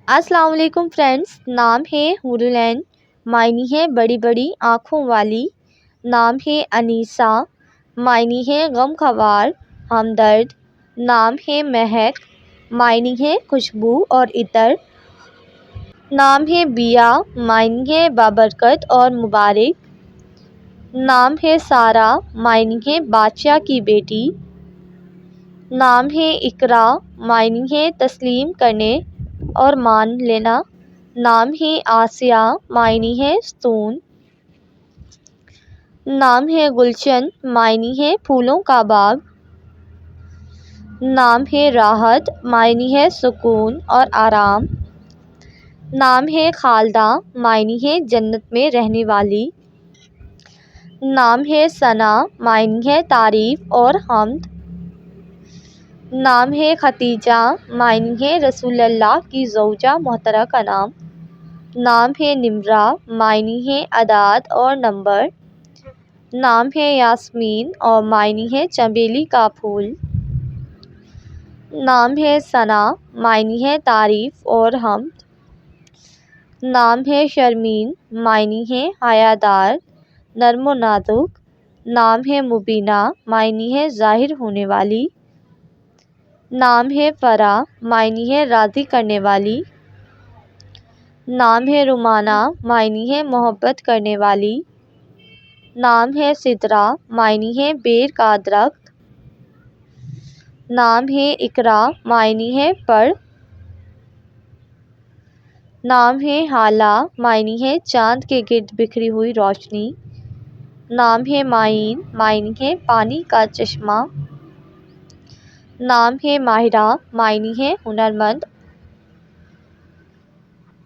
السلام علیکم فرینڈس، نام ہے حور العین، معنی ہے بڑی بڑی آنکھوں والی۔ نام ہے انیسہ، معنی ہے غم خوار ہمدرد۔ نام ہے مہک، معنی ہے خوشبو اور عطر۔ نام ہے بیہ، معنی ہے بابرکت اور مبارک۔ نام ہے سارہ، معنی ہے بادشاہ کی بیٹی۔ نام ہے اقرا، معنی ہے تسلیم کرنے اور مان لینا۔ نام ہے آسیہ، معنی ہے ستون۔ نام ہے گلشن، معنی ہے پھولوں کا باغ۔ نام ہے راحت، معنی ہے سکون اور آرام۔ نام ہے خالدہ، معنی ہے جنت میں رہنے والی۔ نام ہے ثنا، معنی ہے تعریف اور حمد۔ نام ہے ختیجہ، معنی ہے رسول اللہ کی زوجہ محترمہ کا نام۔ نام ہے نمرہ، معنی ہے اعداد اور نمبر۔ نام ہے یاسمین اور معنی ہے چنبیلی کا پھول۔ نام ہے ثنا، معنی ہے تعریف اور حمد۔ نام ہے شرمین، معنی ہے حیادار، نرم و نازک۔ نام ہے مبینہ، معنی ہے ظاہر ہونے والی۔ نام ہے فرح، معنی ہے راضی کرنے والی۔ نام ہے رومانہ، معنی ہے محبت کرنے والی۔ نام ہے سدرہ، معنی ہے بیر کا درخت۔ نام ہے اقرا، معنی ہے پڑھ۔ نام ہے ہالہ، معنی ہے چاند کے گرد بکھری ہوئی روشنی۔ نام ہے معین، معنی ہے پانی کا چشمہ۔ نام ہے ماہرہ، معنی ہے ہنرمند